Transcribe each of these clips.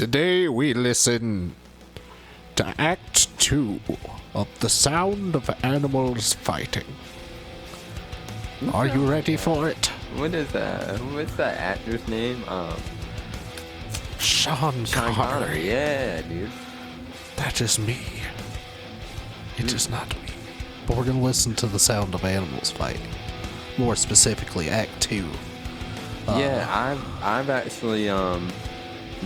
Today we listen to Act 2 of The Sound of Animals Fighting. Are you ready for it? What is that? What's that actor's name? Sean Connery. Connery. Yeah, dude. That is me. It is not me. But we're gonna listen to The Sound of Animals Fighting. More specifically, Act 2. Yeah, I've actually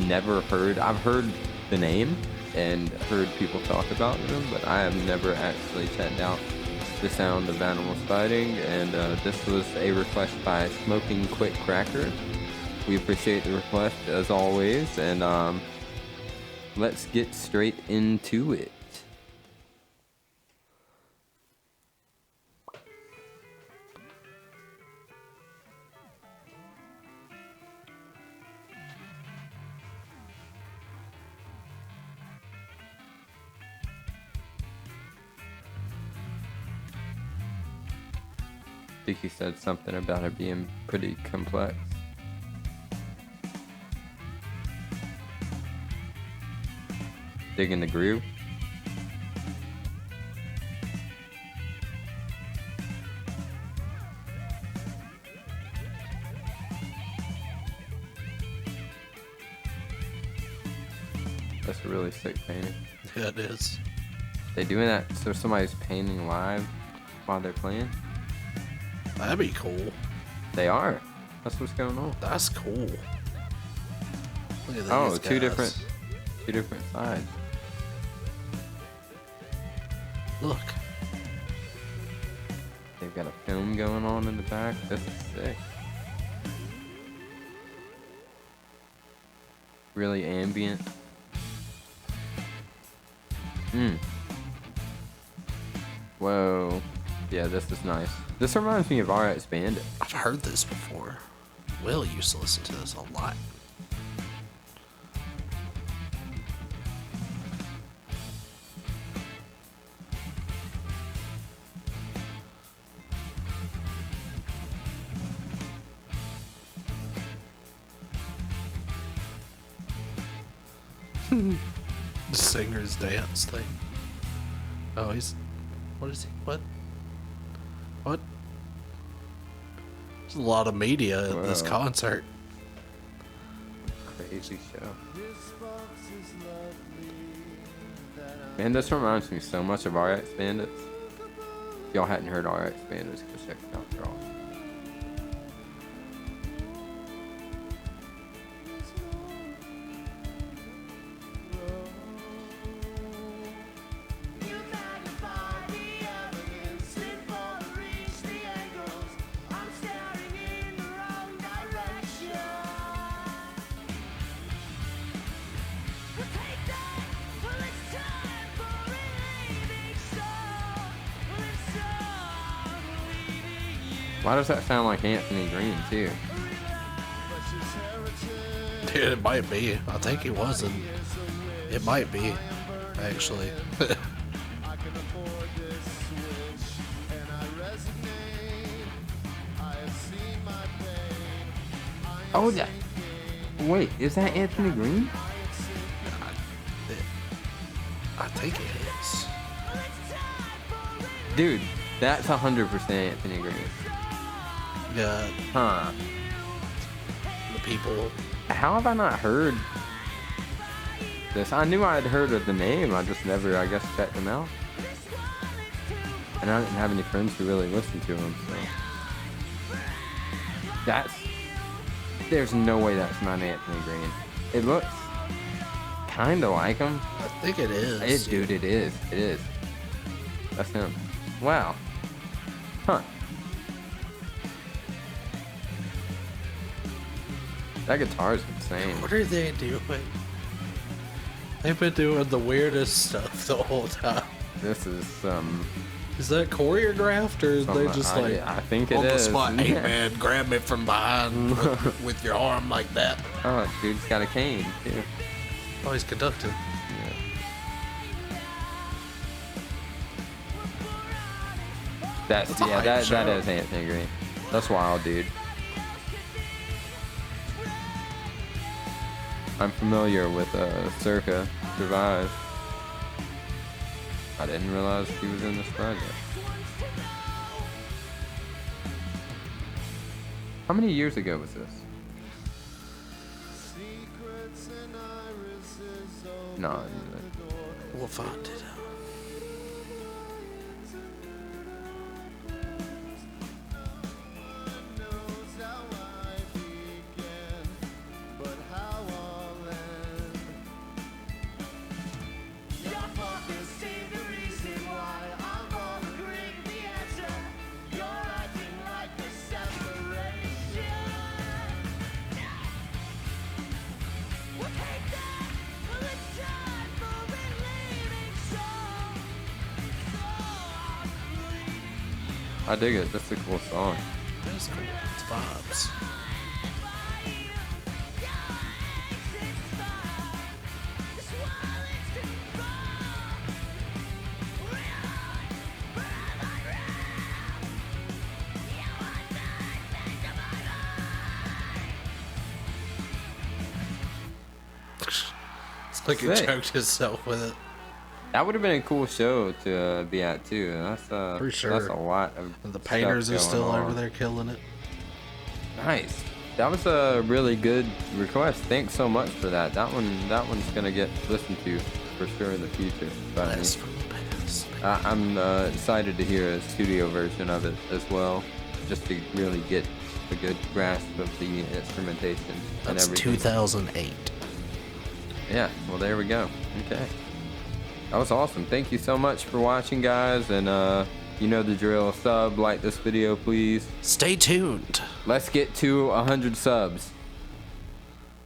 never heard. I've heard the name and heard people talk about them, but I have never actually checked out The Sound of Animals Fighting. And this was a request by Smoking Quick Cracker. We appreciate the request as always, and let's get straight into it. I think he said something about it being pretty complex. Digging the groove. That's a really sick painting. Yeah, it is. They doing that so somebody's painting live while they're playing? That'd be cool. They are. That's what's going on. That's cool. Look at Oh, these two guys. different sides. Look. They've got a film going on in the back. This is sick. Really ambient. Whoa. Yeah, this is nice. This reminds me of RX Bandit. I've heard this before. Will used to listen to this a lot. The singer's dance thing. Oh, he's... What is he? What? What? There's a lot of media at this Wow. concert. Crazy show. Man, this reminds me so much of RX Bandits. If y'all hadn't heard RX Bandits, go check it out. They're awesome. Why does that sound like Anthony Green, too? Dude, it might be. I think he wasn't. It might be, actually. Oh, yeah. Wait, is that Anthony Green? I think it is. Dude, that's 100% Anthony Green. Yeah, Huh. the people. How have I not heard this? I knew I had heard of the name. I just never, I guess, checked him out. And I didn't have any friends who really listened to him, so. There's no way that's not Anthony Green. It looks kind of like him. I think it is. Dude, it is. It is. That's him. Wow. Huh. That guitar is insane. What are they doing? They've been doing the weirdest stuff the whole time. This is Is that choreographed, or is they just like I think it on the is. spot? Hey man, grab me from behind with your arm like that. Oh, dude's got a cane too. Oh, he's conducting. Yeah. That's It's a yeah. hype That show. is Anthony Green. That's wild, dude. I'm familiar with Circa Survive. I didn't realize he was in this project. How many years ago was this? No. We'll find it out. I dig it. That's a cool song. That's cool. It's vibes. It's like he Sick. choked himself with it. That would have been a cool show to be at too. That's For sure. That's a lot of. The painters stuff are still going over on. there killing it. Nice. That was a really good request. Thanks so much for that. That one's gonna get listened to for sure in the future. But Blast from the past. I'm excited to hear a studio version of it as well, just to really get a good grasp of the instrumentation and That's everything. 2008. Yeah. Well, there we go. Okay. That was awesome. Thank you so much for watching, guys, and you know the drill. Sub, like this video, please. Stay tuned. Let's get to 100 subs.